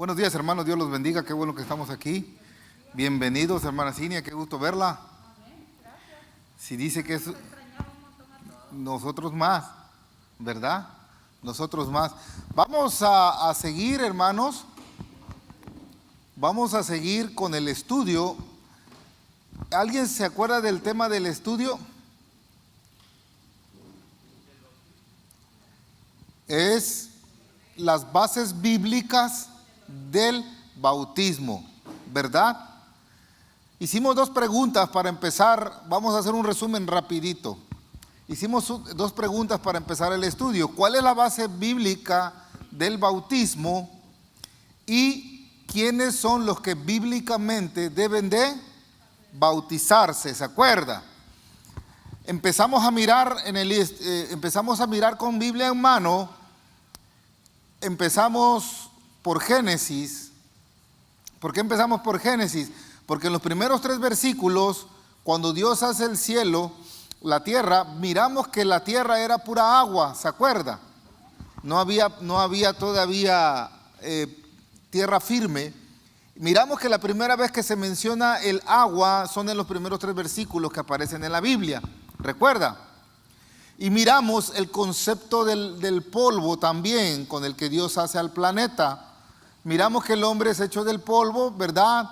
Buenos días, hermanos, Dios los bendiga, qué bueno que estamos aquí. Bienvenidos, hermana Cinia, qué gusto verla. Si dice que es nosotros más, ¿verdad? Nosotros más. Vamos a seguir, hermanos, vamos a seguir con el estudio. ¿Alguien se acuerda del tema del estudio? Es las bases bíblicas del bautismo, ¿verdad? Hicimos dos preguntas para empezar. Vamos a hacer un resumen rapidito. Hicimos dos preguntas para empezar el estudio. ¿Cuál es la base bíblica del bautismo? Y ¿quiénes son los que bíblicamente deben de bautizarse? ¿Se acuerda? Empezamos a mirar con Biblia en mano. Empezamos por Génesis. ¿Por qué empezamos por Génesis? Porque en los primeros 3 versículos, cuando Dios hace el cielo, la tierra, miramos que la tierra era pura agua, ¿se acuerda? No había todavía tierra firme. Miramos que la primera vez que se menciona el agua son en los primeros 3 versículos que aparecen en la Biblia, ¿recuerda? Y miramos el concepto del polvo también, con el que Dios hace al planeta. Miramos que el hombre es hecho del polvo, ¿verdad?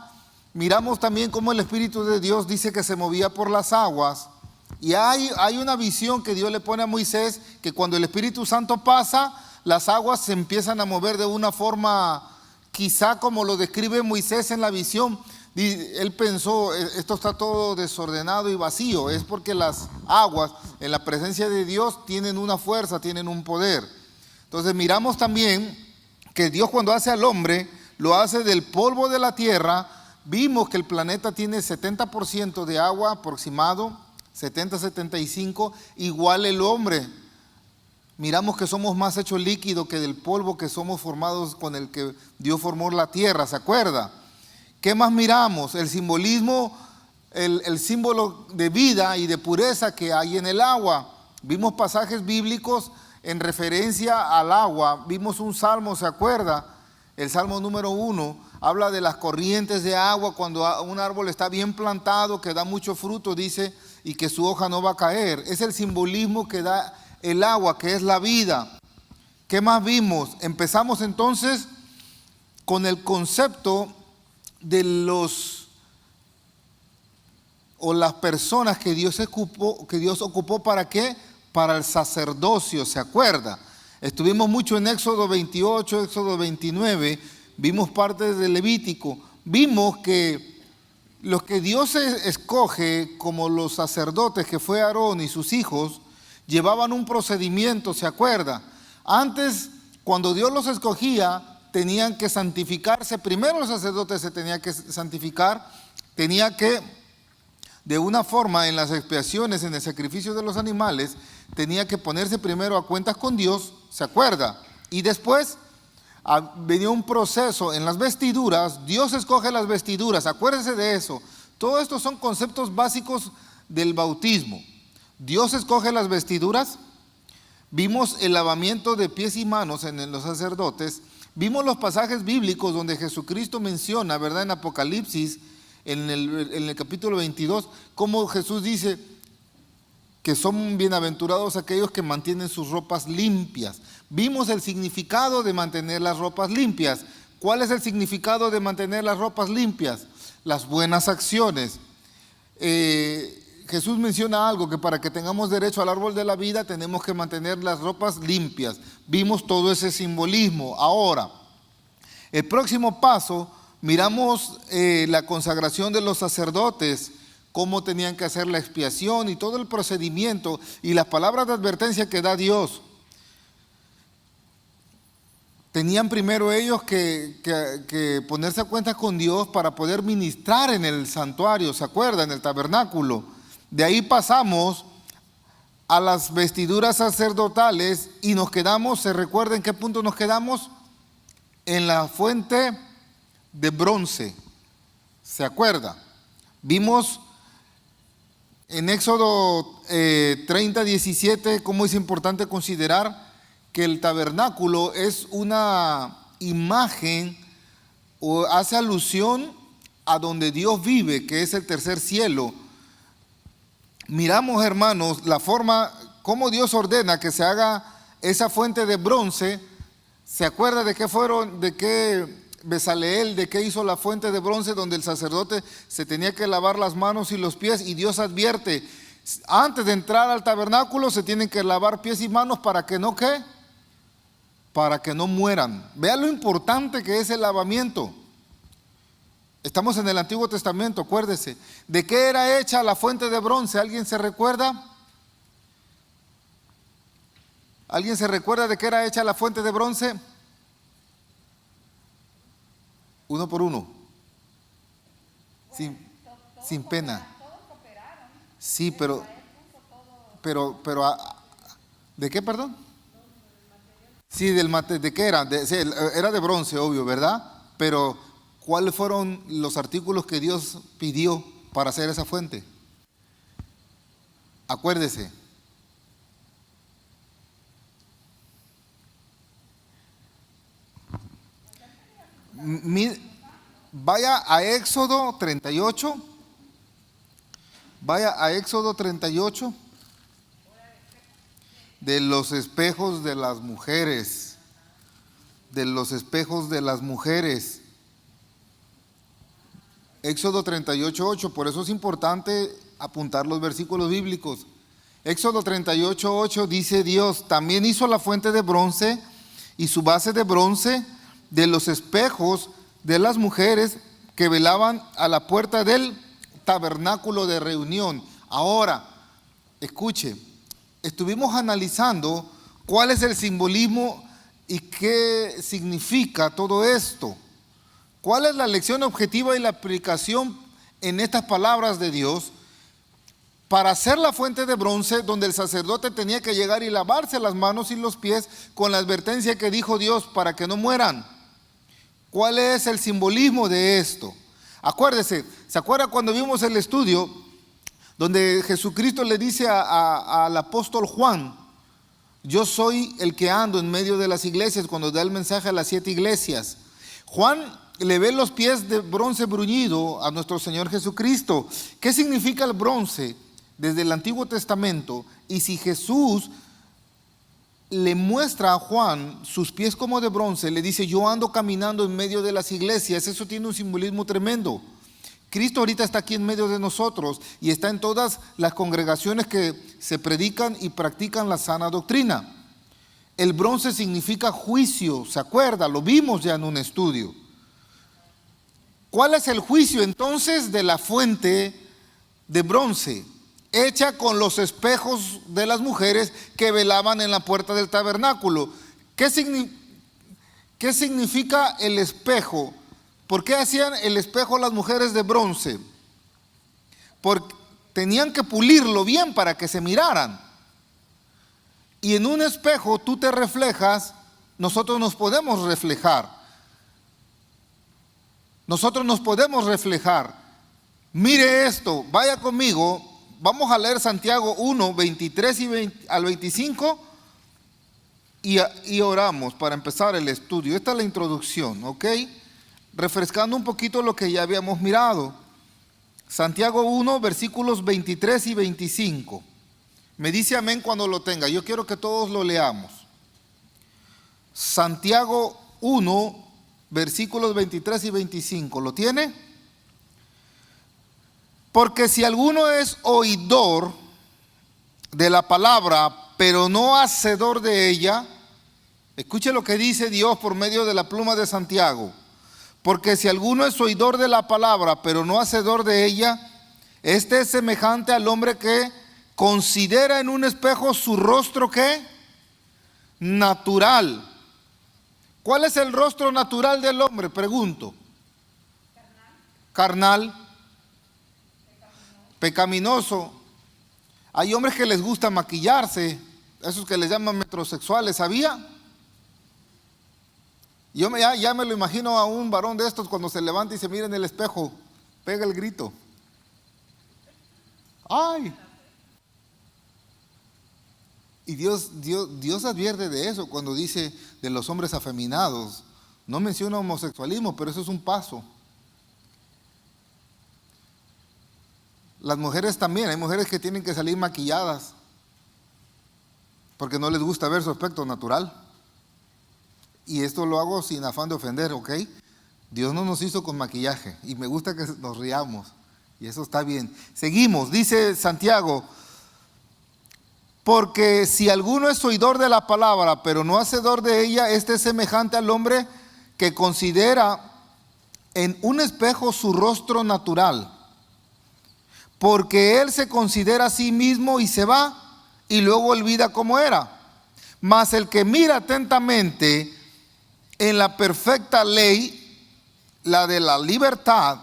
Miramos también cómo el Espíritu de Dios dice que se movía por las aguas. Y hay una visión que Dios le pone a Moisés, que cuando el Espíritu Santo pasa, las aguas se empiezan a mover de una forma, quizá como lo describe Moisés en la visión. Él pensó, esto está todo desordenado y vacío. Es porque las aguas en la presencia de Dios tienen una fuerza, tienen un poder. Entonces miramos también que Dios, cuando hace al hombre, lo hace del polvo de la tierra. Vimos que el planeta tiene 70% de agua aproximado, 70-75, igual el hombre. Miramos que somos más hechos líquido que del polvo que somos formados con el que Dios formó la tierra, ¿se acuerda? ¿Qué más miramos? El simbolismo, el símbolo de vida y de pureza que hay en el agua. Vimos pasajes bíblicos en referencia al agua. Vimos un salmo, ¿se acuerda? El salmo número 1 habla de las corrientes de agua cuando un árbol está bien plantado, que da mucho fruto, dice, y que su hoja no va a caer. Es el simbolismo que da el agua, que es la vida. ¿Qué más vimos? Empezamos entonces con el concepto de las personas que Dios ocupó, ¿para qué? Para el sacerdocio, ¿se acuerda? Estuvimos mucho en Éxodo 28, Éxodo 29, vimos parte de Levítico. Vimos que los que Dios escoge como los sacerdotes, que fue Aarón y sus hijos, llevaban un procedimiento, ¿se acuerda? Antes, cuando Dios los escogía, tenían que santificarse. Primero los sacerdotes se tenían que santificar, tenía que, de una forma, en las expiaciones, en el sacrificio de los animales, tenía que ponerse primero a cuentas con Dios, ¿se acuerda? Y después venía un proceso en las vestiduras. Dios escoge las vestiduras, acuérdese de eso. Todo esto son conceptos básicos del bautismo. Dios escoge las vestiduras. Vimos el lavamiento de pies y manos en los sacerdotes. Vimos los pasajes bíblicos donde Jesucristo menciona, ¿verdad? En Apocalipsis, en el capítulo 22, cómo Jesús dice que son bienaventurados aquellos que mantienen sus ropas limpias. Vimos el significado de mantener las ropas limpias. ¿Cuál es el significado de mantener las ropas limpias? Las buenas acciones. Jesús menciona algo, que para que tengamos derecho al árbol de la vida tenemos que mantener las ropas limpias. Vimos todo ese simbolismo. Ahora, el próximo paso, miramos la consagración de los sacerdotes, cómo tenían que hacer la expiación y todo el procedimiento y las palabras de advertencia que da Dios. Tenían primero ellos que ponerse a cuentas con Dios para poder ministrar en el santuario, ¿se acuerdan? En el tabernáculo. De ahí pasamos a las vestiduras sacerdotales y nos quedamos, ¿se recuerda en qué punto nos quedamos? En la fuente de bronce, ¿se acuerda? Vimos en Éxodo 30:17 cómo es importante considerar que el tabernáculo es una imagen o hace alusión a donde Dios vive, que es el tercer cielo. Miramos, hermanos, la forma, cómo Dios ordena que se haga esa fuente de bronce. ¿Se acuerda de qué Bezaleel, de qué hizo la fuente de bronce donde el sacerdote se tenía que lavar las manos y los pies? Y Dios advierte, antes de entrar al tabernáculo se tienen que lavar pies y manos para que no, ¿qué? Para que no mueran. Vea lo importante que es el lavamiento. Estamos en el Antiguo Testamento, acuérdese. ¿De qué era hecha la fuente de bronce? ¿Alguien se recuerda? ¿Alguien se recuerda de qué era hecha la fuente de bronce? Uno por uno. Sin pena. Sí, pero, ¿de qué, perdón? Sí, ¿de qué era? Sí, era de bronce, obvio, ¿verdad? Pero, ¿cuáles fueron los artículos que Dios pidió para hacer esa fuente? Acuérdese. Vaya a Éxodo 38. Vaya a Éxodo 38. De los espejos de las mujeres. De los espejos de las mujeres. Éxodo 38:8. Por eso es importante apuntar los versículos bíblicos. Éxodo 38:8 dice Dios: también hizo la fuente de bronce y su base de bronce de los espejos de las mujeres que velaban a la puerta del tabernáculo de reunión. Ahora, escuche, estuvimos analizando cuál es el simbolismo y qué significa todo esto. ¿Cuál es la lección objetiva y la aplicación en estas palabras de Dios? Para hacer la fuente de bronce, donde el sacerdote tenía que llegar y lavarse las manos y los pies con la advertencia que dijo Dios para que no mueran. ¿Cuál es el simbolismo de esto? Acuérdese, ¿se acuerda cuando vimos el estudio donde Jesucristo le dice al apóstol Juan: yo soy el que ando en medio de las iglesias, cuando da el mensaje a las 7 iglesias? Juan le ve los pies de bronce bruñido a nuestro Señor Jesucristo. ¿Qué significa el bronce desde el Antiguo Testamento? Y si Jesús le muestra a Juan sus pies como de bronce, le dice: yo ando caminando en medio de las iglesias, eso tiene un simbolismo tremendo. Cristo ahorita está aquí en medio de nosotros y está en todas las congregaciones que se predican y practican la sana doctrina. El bronce significa juicio, ¿se acuerda? Lo vimos ya en un estudio. ¿Cuál es el juicio entonces de la fuente de bronce? Hecha con los espejos de las mujeres que velaban en la puerta del tabernáculo. ¿Qué significa el espejo? ¿Por qué hacían el espejo las mujeres de bronce? Porque tenían que pulirlo bien para que se miraran. Y en un espejo tú te reflejas, nosotros nos podemos reflejar. Nosotros nos podemos reflejar. Mire esto, vaya conmigo. Vamos a leer Santiago 1, 23 al 25 y oramos para empezar el estudio. Esta es la introducción, ¿ok? Refrescando un poquito lo que ya habíamos mirado. Santiago 1, versículos 23 y 25. Me dice amén cuando lo tenga. Yo quiero que todos lo leamos. Santiago 1, versículos 23 y 25. ¿Lo tiene? Porque si alguno es oidor de la palabra, pero no hacedor de ella, escuche lo que dice Dios por medio de la pluma de Santiago. Porque si alguno es oidor de la palabra, pero no hacedor de ella, este es semejante al hombre que considera en un espejo su rostro, ¿qué? Natural. ¿Cuál es el rostro natural del hombre? Pregunto. Carnal. Pecaminoso. Hay hombres que les gusta maquillarse, esos que les llaman metrosexuales, ¿sabía? Yo ya me lo imagino a un varón de estos cuando se levanta y se mira en el espejo, pega el grito. ¡Ay! Y Dios advierte de eso cuando dice de los hombres afeminados, No menciona homosexualismo, pero eso es un paso. Las mujeres también, hay mujeres que tienen que salir maquilladas porque no les gusta ver su aspecto natural. Y esto lo hago sin afán de ofender, ¿ok? Dios no nos hizo con maquillaje y me gusta que nos riamos y eso está bien. Seguimos, dice Santiago, porque si alguno es oidor de la palabra, pero no hacedor de ella, este es semejante al hombre que considera en un espejo su rostro natural, porque él se considera a sí mismo y se va y luego olvida cómo era. Mas el que mira atentamente en la perfecta ley, la de la libertad,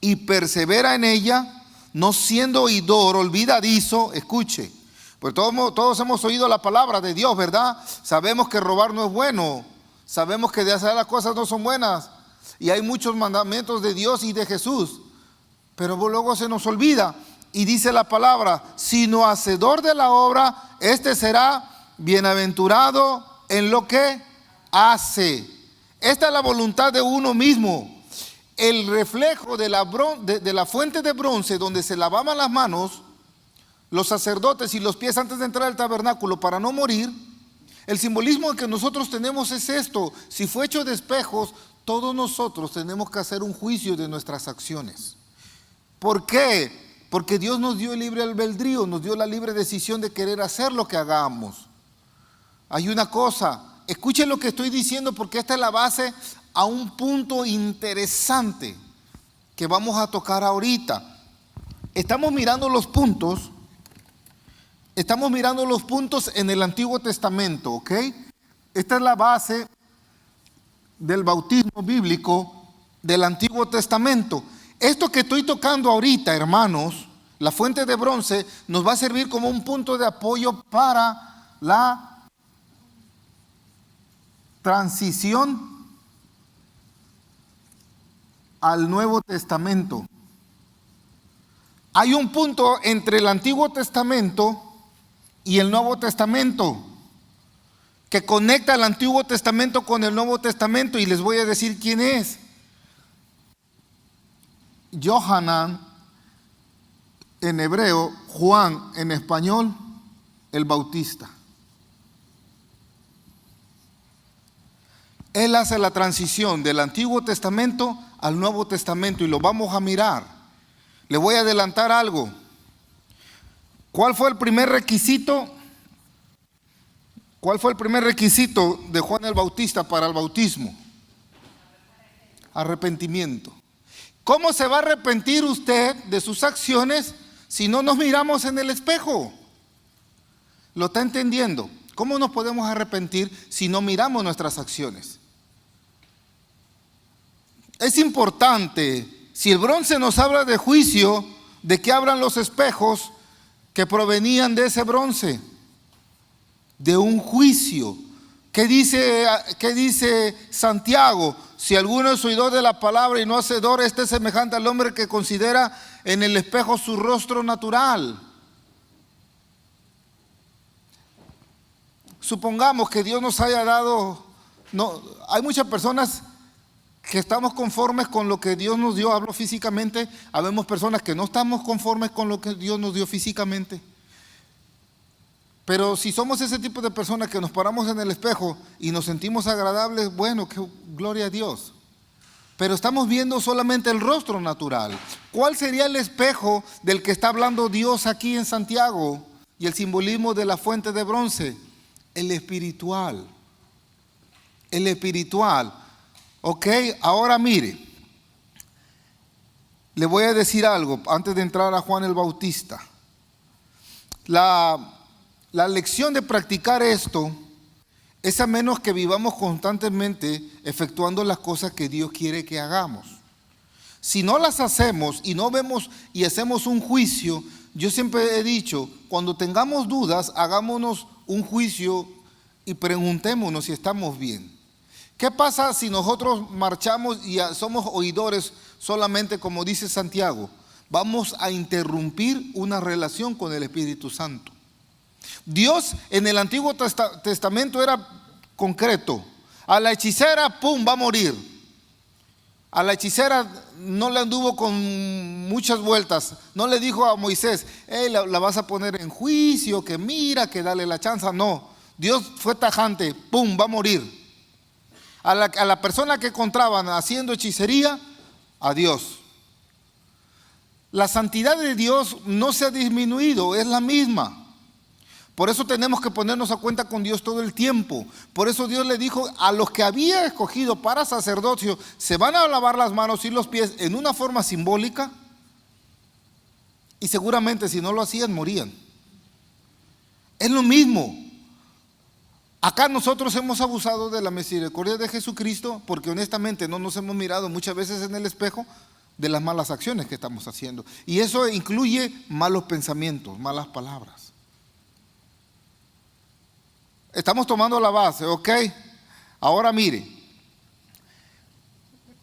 y persevera en ella, no siendo oidor olvidadizo, escuche, pues todos hemos oído la palabra de Dios, ¿verdad? Sabemos que robar no es bueno, sabemos que de hacer las cosas no son buenas, y hay muchos mandamientos de Dios y de Jesús, pero luego se nos olvida, y dice la palabra, sino hacedor de la obra, este será bienaventurado en lo que hace. Esta es la voluntad de uno mismo. El reflejo de la fuente de bronce donde se lavaban las manos los sacerdotes y los pies antes de entrar al tabernáculo para no morir, el simbolismo que nosotros tenemos es esto. Si fue hecho de espejos, todos nosotros tenemos que hacer un juicio de nuestras acciones. ¿Por qué? Porque Dios nos dio el libre albedrío, nos dio la libre decisión de querer hacer lo que hagamos. Hay una cosa, escuchen lo que estoy diciendo porque esta es la base a un punto interesante que vamos a tocar ahorita. Estamos mirando los puntos en el Antiguo Testamento, ¿ok? Esta es la base del bautismo bíblico del Antiguo Testamento. Esto que estoy tocando ahorita, hermanos, la fuente de bronce, nos va a servir como un punto de apoyo para la transición al Nuevo Testamento. Hay un punto entre el Antiguo Testamento y el Nuevo Testamento que conecta el Antiguo Testamento con el Nuevo Testamento, y les voy a decir quién es. Yohanan en hebreo, Juan en español, el Bautista. Él hace la transición del Antiguo Testamento al Nuevo Testamento y lo vamos a mirar. Le voy a adelantar algo. ¿Cuál fue el primer requisito? ¿Cuál fue el primer requisito de Juan el Bautista para el bautismo? Arrepentimiento. ¿Cómo se va a arrepentir usted de sus acciones si no nos miramos en el espejo? ¿Lo está entendiendo? ¿Cómo nos podemos arrepentir si no miramos nuestras acciones? Es importante, si el bronce nos habla de juicio, ¿de qué hablan los espejos que provenían de ese bronce? De un juicio. ¿Qué dice Santiago? Si alguno es oidor de la palabra y no hacedor, este es semejante al hombre que considera en el espejo su rostro natural. Supongamos que Dios nos haya dado, hay muchas personas que estamos conformes con lo que Dios nos dio, hablo físicamente, habemos personas que no estamos conformes con lo que Dios nos dio físicamente. Pero si somos ese tipo de personas que nos paramos en el espejo y nos sentimos agradables, bueno, que gloria a Dios. Pero estamos viendo solamente el rostro natural. ¿Cuál sería el espejo del que está hablando Dios aquí en Santiago? Y el simbolismo de la fuente de bronce. El espiritual. El espiritual. Ok, ahora mire. Le voy a decir algo antes de entrar a Juan el Bautista. La lección de practicar esto es a menos que vivamos constantemente efectuando las cosas que Dios quiere que hagamos. Si no las hacemos y no vemos y hacemos un juicio, yo siempre he dicho, cuando tengamos dudas, hagámonos un juicio y preguntémonos si estamos bien. ¿Qué pasa si nosotros marchamos y somos oidores solamente, como dice Santiago? Vamos a interrumpir una relación con el Espíritu Santo. Dios en el Antiguo Testamento era concreto. A la hechicera, pum, va a morir. A la hechicera no le anduvo con muchas vueltas. No le dijo a Moisés, hey, la vas a poner en juicio, que mira, que dale la chance. No, Dios fue tajante, pum, va a morir. A la persona que encontraban haciendo hechicería, adiós. La santidad de Dios no se ha disminuido, es la misma. Por eso tenemos que ponernos a cuenta con Dios todo el tiempo. Por eso Dios le dijo a los que había escogido para sacerdocio, se van a lavar las manos y los pies en una forma simbólica, y seguramente si no lo hacían, morían. Es lo mismo. Acá nosotros hemos abusado de la misericordia de Jesucristo porque honestamente no nos hemos mirado muchas veces en el espejo de las malas acciones que estamos haciendo. Y eso incluye malos pensamientos, malas palabras. Estamos tomando la base, ¿ok? Ahora mire,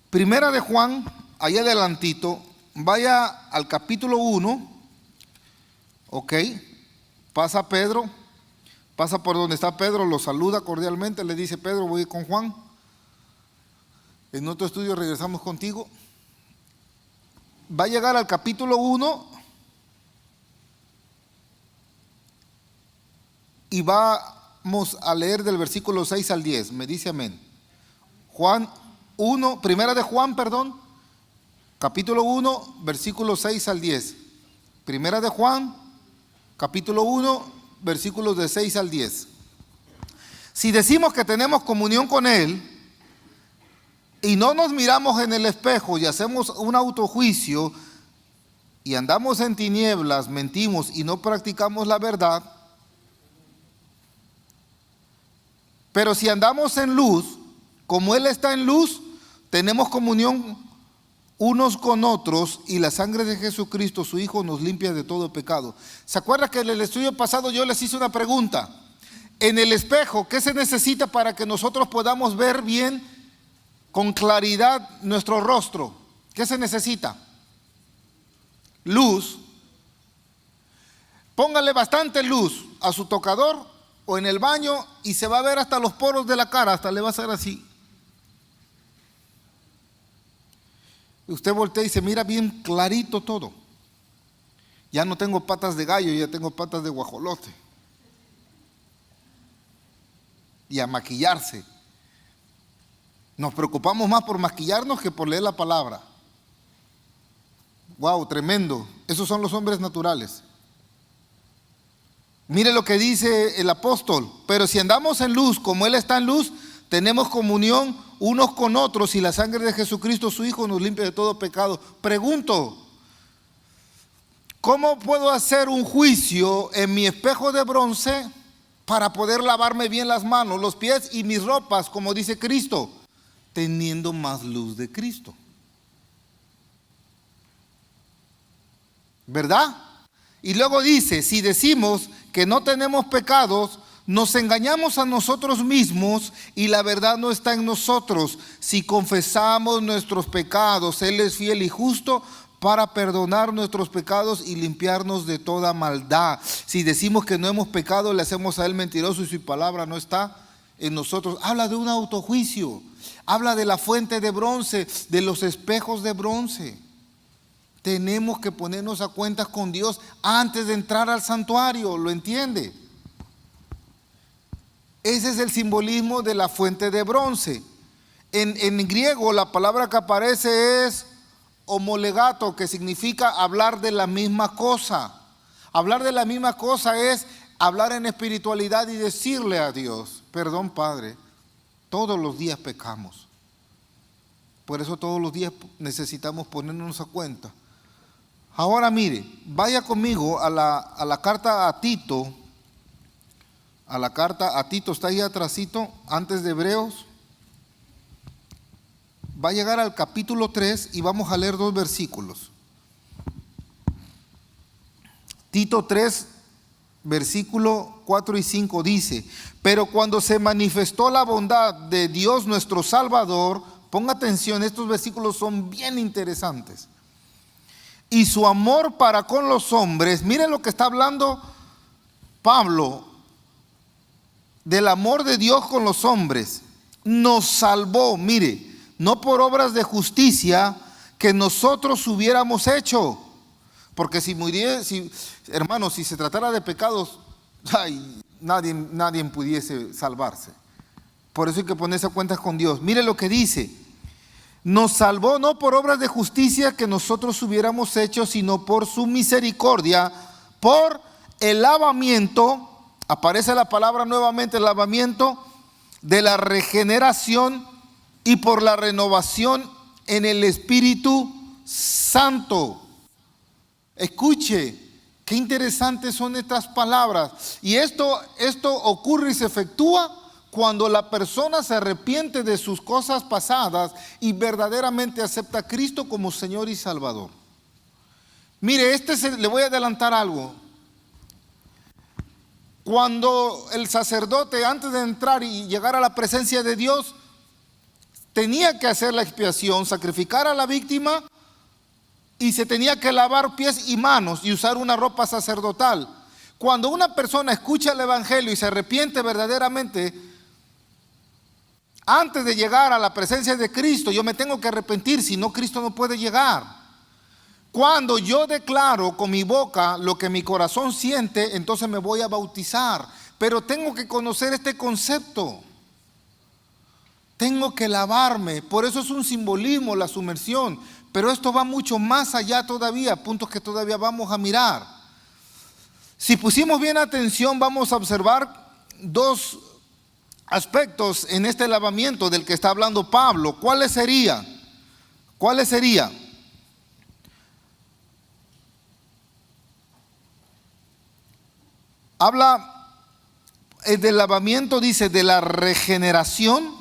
Primera de Juan, ahí adelantito, vaya al capítulo 1, ¿ok? Pasa Pedro, pasa por donde está Pedro, lo saluda cordialmente, le dice, Pedro, voy con Juan. En otro estudio regresamos contigo. Va a llegar al capítulo 1 y vamos a leer del versículo 6 al 10. Me dice amén. Primera de Juan, capítulo 1, versículo 6 al 10. Primera de Juan, capítulo 1, versículos de 6 al 10. Si decimos que tenemos comunión con Él y no nos miramos en el espejo y hacemos un autojuicio y andamos en tinieblas, mentimos y no practicamos la verdad, pero si andamos en luz, como Él está en luz, tenemos comunión unos con otros y la sangre de Jesucristo, su Hijo, nos limpia de todo pecado. ¿Se acuerda que en el estudio pasado yo les hice una pregunta? En el espejo, ¿qué se necesita para que nosotros podamos ver bien, con claridad, nuestro rostro? ¿Qué se necesita? Luz. Póngale bastante luz a su tocador o en el baño y se va a ver hasta los poros de la cara, hasta le va a hacer así. Usted voltea y se mira bien clarito todo. Ya no tengo patas de gallo, ya tengo patas de guajolote. Y a maquillarse. Nos preocupamos más por maquillarnos que por leer la palabra. Wow, tremendo. Esos son los hombres naturales. Mire lo que dice el apóstol. Pero si andamos en luz, como Él está en luz, tenemos comunión unos con otros y la sangre de Jesucristo, su Hijo, nos limpia de todo pecado. Pregunto, ¿cómo puedo hacer un juicio en mi espejo de bronce para poder lavarme bien las manos, los pies y mis ropas, como dice Cristo? Teniendo más luz de Cristo. ¿Verdad? Y luego dice, si decimos que no tenemos pecados, nos engañamos a nosotros mismos y la verdad no está en nosotros. Si confesamos nuestros pecados, Él es fiel y justo para perdonar nuestros pecados y limpiarnos de toda maldad. Si decimos que no hemos pecado, le hacemos a Él mentiroso y su palabra no está en nosotros. Habla de un autojuicio, habla de la fuente de bronce, de los espejos de bronce. Tenemos que ponernos a cuentas con Dios antes de entrar al santuario, ¿lo entiende? Ese es el simbolismo de la fuente de bronce. En griego la palabra que aparece es homolegato, que significa hablar de la misma cosa. Hablar de la misma cosa es hablar en espiritualidad y decirle a Dios, perdón Padre, todos los días pecamos. Por eso todos los días necesitamos ponernos a cuenta. Ahora mire, vaya conmigo a la carta a Tito. A la carta a Tito, está ahí atrásito, antes de Hebreos. Va a llegar al capítulo 3 y vamos a leer 2 versículos. Tito 3, versículo 4 y 5 dice, pero cuando se manifestó la bondad de Dios nuestro Salvador, ponga atención, estos versículos son bien interesantes. Y su amor para con los hombres, miren lo que está hablando Pablo, del amor de Dios con los hombres. nos salvó, mire, no por obras de justicia que nosotros hubiéramos hecho. Porque hermanos, si se tratara de pecados, ay, nadie pudiese salvarse. Por eso hay que ponerse a cuentas con Dios. Mire lo que dice. Nos salvó no por obras de justicia que nosotros hubiéramos hecho, sino por su misericordia, por el lavamiento, aparece la palabra nuevamente, el lavamiento de la regeneración y por la renovación en el Espíritu Santo. Escuche, qué interesantes son estas palabras. Y esto ocurre y se efectúa cuando la persona se arrepiente de sus cosas pasadas y verdaderamente acepta a Cristo como Señor y Salvador. Mire, le voy a adelantar algo. Cuando el sacerdote, antes de entrar y llegar a la presencia de Dios, tenía que hacer la expiación, sacrificar a la víctima y se tenía que lavar pies y manos y usar una ropa sacerdotal. Cuando una persona escucha el Evangelio y se arrepiente verdaderamente, antes de llegar a la presencia de Cristo, yo me tengo que arrepentir, si no, Cristo no puede llegar. Cuando yo declaro con mi boca lo que mi corazón siente, entonces me voy a bautizar. Pero tengo que conocer este concepto. Tengo que lavarme. Por eso es un simbolismo la sumersión. Pero esto va mucho más allá todavía, puntos que todavía vamos a mirar. Si pusimos bien atención, vamos a observar dos aspectos en este lavamiento del que está hablando Pablo. ¿Cuáles serían? Habla del lavamiento, dice, de la regeneración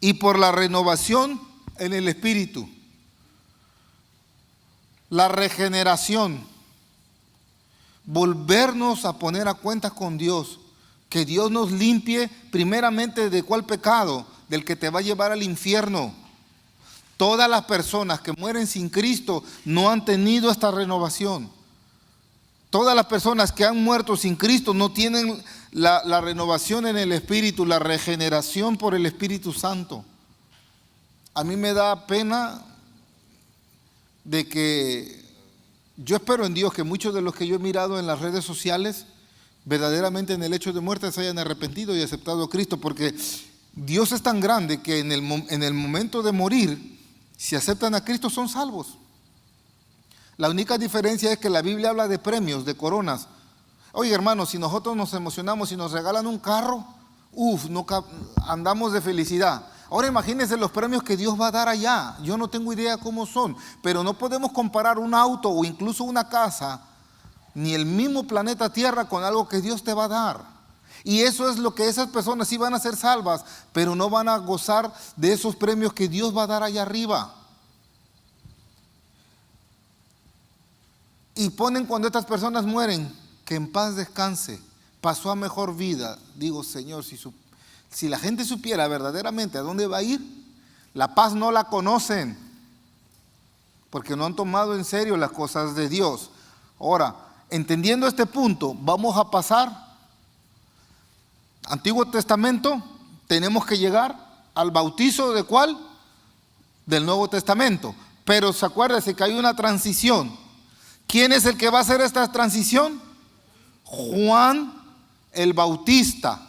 y por la renovación en el Espíritu. La regeneración, volvernos a poner a cuentas con Dios, que Dios nos limpie primeramente de cuál pecado, del que te va a llevar al infierno. Todas las personas que mueren sin Cristo no han tenido esta renovación. Todas las personas que han muerto sin Cristo no tienen la renovación en el Espíritu, la regeneración por el Espíritu Santo. A mí me da pena de que yo espero en Dios que muchos de los que yo he mirado en las redes sociales verdaderamente en el hecho de muerte se hayan arrepentido y aceptado a Cristo, porque Dios es tan grande que en el momento de morir, si aceptan a Cristo, son salvos. La única diferencia es que la Biblia habla de premios, de coronas. Oye, hermanos, si nosotros nos emocionamos y nos regalan un carro, andamos de felicidad. Ahora imagínense los premios que Dios va a dar allá. Yo no tengo idea cómo son, pero no podemos comparar un auto o incluso una casa, ni el mismo planeta Tierra, con algo que Dios te va a dar. Y eso es lo que esas personas sí van a ser salvas, pero no van a gozar de esos premios que Dios va a dar allá arriba. Y ponen cuando estas personas mueren, que en paz descanse, pasó a mejor vida. Digo, Señor, si la gente supiera verdaderamente a dónde va a ir, la paz no la conocen, porque no han tomado en serio las cosas de Dios. Ahora, entendiendo este punto, vamos a pasar Antiguo Testamento, tenemos que llegar al bautizo ¿de cuál? Del Nuevo Testamento. Pero se acuérdese que hay una transición. ¿Quién es el que va a hacer esta transición? Juan el Bautista.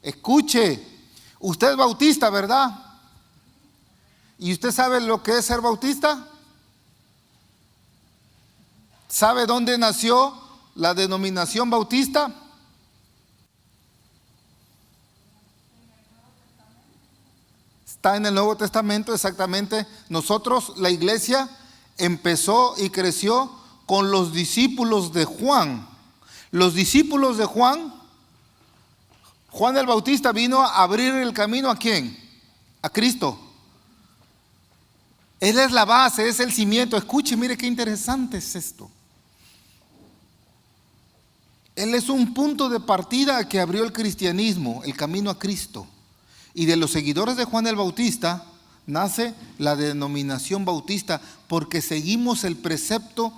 Escuche, usted es bautista, ¿verdad? ¿Y usted sabe lo que es ser bautista? ¿Sabe dónde nació la denominación bautista? Está en el Nuevo Testamento, exactamente. Nosotros, la iglesia, empezó y creció con los discípulos de Juan. Los discípulos de Juan el Bautista vino a abrir el camino ¿a quién? A Cristo. Él es la base, es el cimiento. Escuche, mire qué interesante es esto. Él es un punto de partida que abrió el cristianismo, el camino a Cristo. Y de los seguidores de Juan el Bautista nace la denominación bautista, porque seguimos el precepto,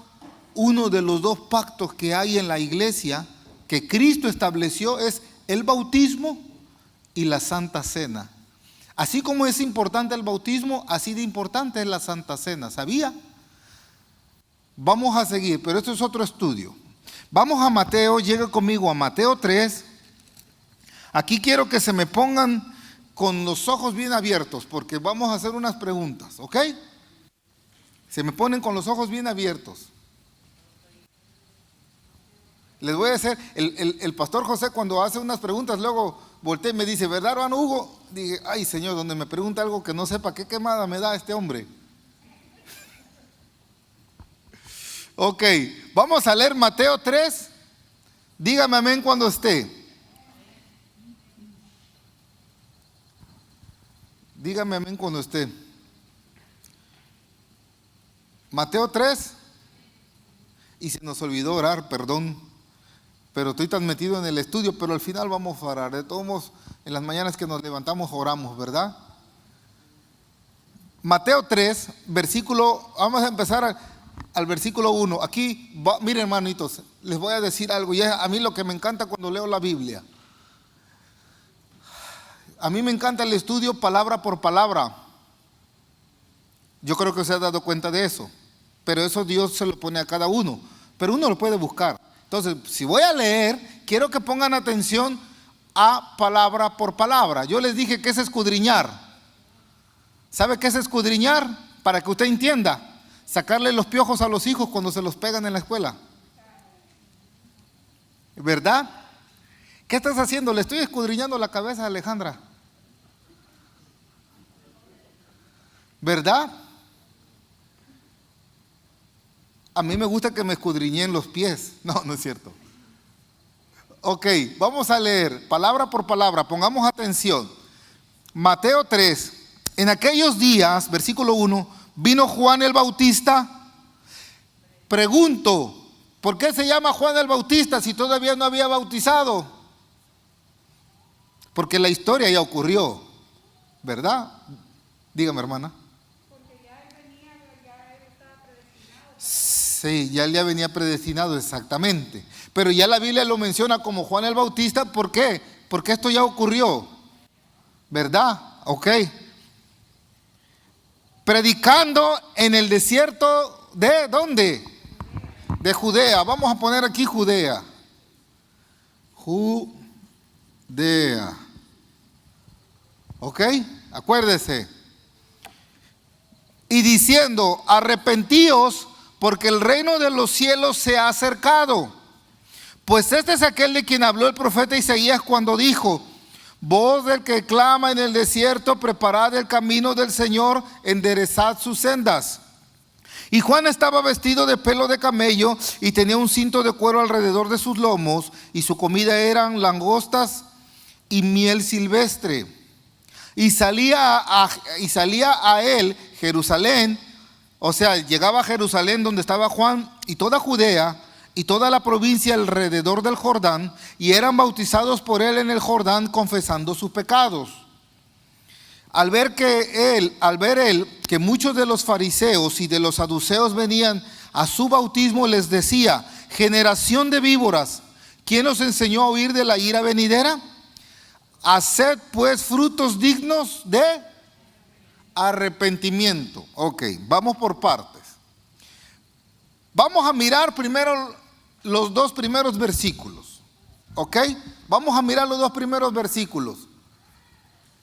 uno de los dos pactos que hay en la iglesia, que Cristo estableció, es el bautismo y la Santa Cena. Así como es importante el bautismo, así de importante es la Santa Cena, ¿sabía? Vamos a seguir, pero esto es otro estudio. Vamos a Mateo, llega conmigo a Mateo 3. Aquí quiero que se me pongan con los ojos bien abiertos, porque vamos a hacer unas preguntas, ¿ok? Se me ponen con los ojos bien abiertos. Les voy a hacer, el pastor José cuando hace unas preguntas, luego voltea y me dice, ¿verdad, hermano Hugo? Dije, ay Señor, donde me pregunta algo que no sepa, ¿qué quemada me da este hombre? Ok, vamos a leer Mateo 3. Dígame amén cuando esté. Dígame amén cuando esté. Mateo 3. Y se nos olvidó orar, perdón. Pero estoy tan metido en el estudio, pero al final vamos a orar. De todos modos, en las mañanas que nos levantamos oramos, ¿verdad? Mateo 3, versículo, vamos a empezar al versículo 1. Aquí, miren hermanitos, les voy a decir algo. Y es a mí lo que me encanta cuando leo la Biblia. A mí me encanta el estudio palabra por palabra. Yo creo que se ha dado cuenta de eso. Pero eso Dios se lo pone a cada uno. Pero uno lo puede buscar. Entonces, si voy a leer, quiero que pongan atención a palabra por palabra. Yo les dije que es escudriñar. ¿Sabe qué es escudriñar? Para que usted entienda. Sacarle los piojos a los hijos cuando se los pegan en la escuela. ¿Verdad? ¿Qué estás haciendo? Le estoy escudriñando la cabeza a Alejandra. ¿Verdad? A mí me gusta que me escudriñen los pies. No, no es cierto. Ok, vamos a leer palabra por palabra. Pongamos atención. Mateo 3. En aquellos días, versículo 1, vino Juan el Bautista. Pregunto, ¿por qué se llama Juan el Bautista si todavía no había bautizado? Porque la historia ya ocurrió, ¿verdad? Dígame, hermana. Sí, ya él ya venía predestinado, exactamente. Pero ya la Biblia lo menciona como Juan el Bautista, ¿por qué? Porque esto ya ocurrió, ¿verdad? Ok. Predicando en el desierto de ¿dónde? De Judea. Vamos a poner aquí Judea. Judea. Ok, acuérdese. Y diciendo, arrepentíos, porque el reino de los cielos se ha acercado. Pues este es aquel de quien habló el profeta Isaías cuando dijo, voz del que clama en el desierto, preparad el camino del Señor, enderezad sus sendas. Y Juan estaba vestido de pelo de camello y tenía un cinto de cuero alrededor de sus lomos, y su comida eran langostas y miel silvestre. Y salía a él Jerusalén, o sea, llegaba a Jerusalén donde estaba Juan y toda Judea y toda la provincia alrededor del Jordán, y eran bautizados por él en el Jordán, confesando sus pecados. Al ver él que muchos de los fariseos y de los saduceos venían a su bautismo, les decía, generación de víboras, ¿quién os enseñó a huir de la ira venidera? Haced pues frutos dignos de arrepentimiento. Ok, vamos por partes. Vamos a mirar primero los dos primeros versículos. Ok, vamos a mirar los dos primeros versículos.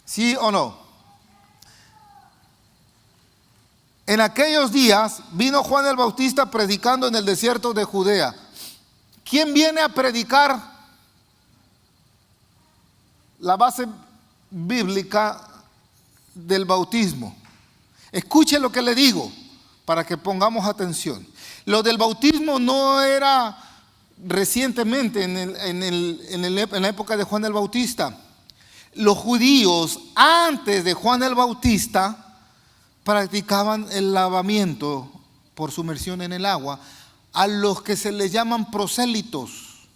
¿Sí o no? En aquellos días vino Juan el Bautista predicando en el desierto de Judea. ¿Quién viene a predicar la base bíblica del bautismo? Escuche lo que le digo para que pongamos atención. Lo del bautismo no era recientemente en la época de Juan el Bautista. Los judíos antes de Juan el Bautista practicaban el lavamiento por sumersión en el agua a los que se les llaman prosélitos.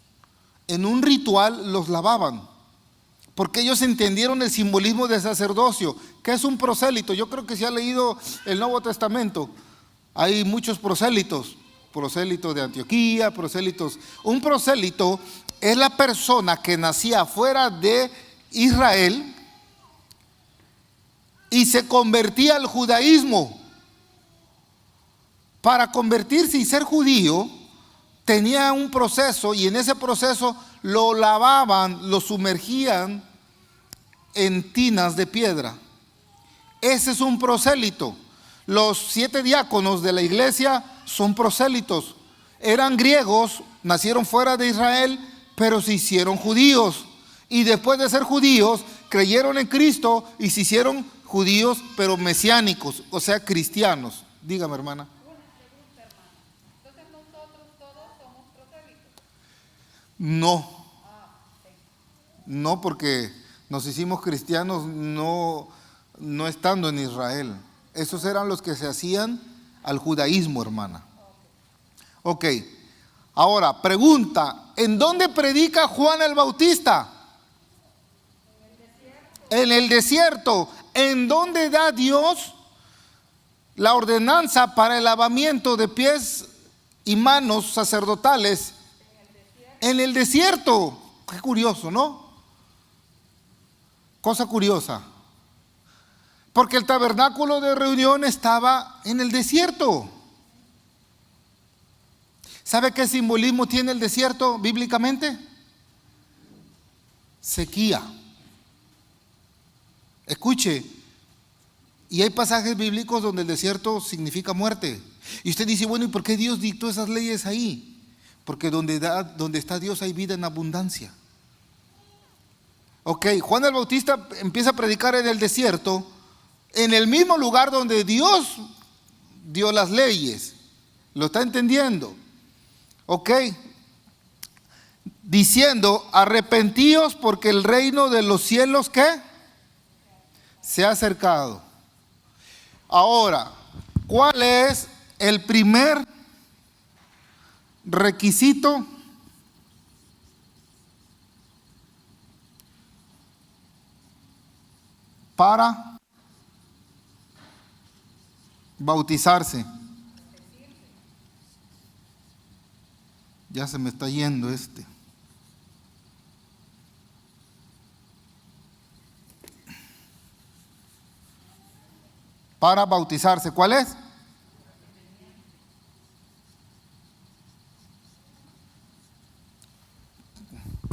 En un ritual los lavaban, porque ellos entendieron el simbolismo del sacerdocio. ¿Qué es un prosélito? Yo creo que si ha leído el Nuevo Testamento, hay muchos prosélitos. Prosélitos de Antioquía, prosélitos. Un prosélito es la persona que nacía fuera de Israel y se convertía al judaísmo. Para convertirse y ser judío tenía un proceso, y en ese proceso lo lavaban, lo sumergían en tinas de piedra. Ese es un prosélito. Los 7 diáconos de la iglesia son prosélitos. Eran griegos, nacieron fuera de Israel, pero se hicieron judíos. Y después de ser judíos, creyeron en Cristo y se hicieron judíos, pero mesiánicos, o sea, cristianos. Dígame, hermana. Entonces nosotros todos somos prosélitos. No, porque nos hicimos cristianos no estando en Israel. Esos eran los que se hacían al judaísmo, hermana. Ok, ahora pregunta, ¿en dónde predica Juan el Bautista? En el desierto. ¿En dónde da Dios la ordenanza para el lavamiento de pies y manos sacerdotales? En el desierto. Qué curioso, ¿no? Cosa curiosa. Porque el tabernáculo de reunión estaba en el desierto. ¿Sabe qué simbolismo tiene el desierto bíblicamente? Sequía. Escuche, y hay pasajes bíblicos donde el desierto significa muerte. Y usted dice, bueno, ¿y por qué Dios dictó esas leyes ahí? Porque donde está Dios hay vida en abundancia. Ok, Juan el Bautista empieza a predicar en el desierto, en el mismo lugar donde Dios dio las leyes. ¿Lo está entendiendo? Ok. Diciendo, arrepentíos porque el reino de los cielos, ¿qué? Se ha acercado. Ahora, ¿cuál es el primer requisito para bautizarse? Ya se me está yendo este. Para bautizarse, ¿cuál es?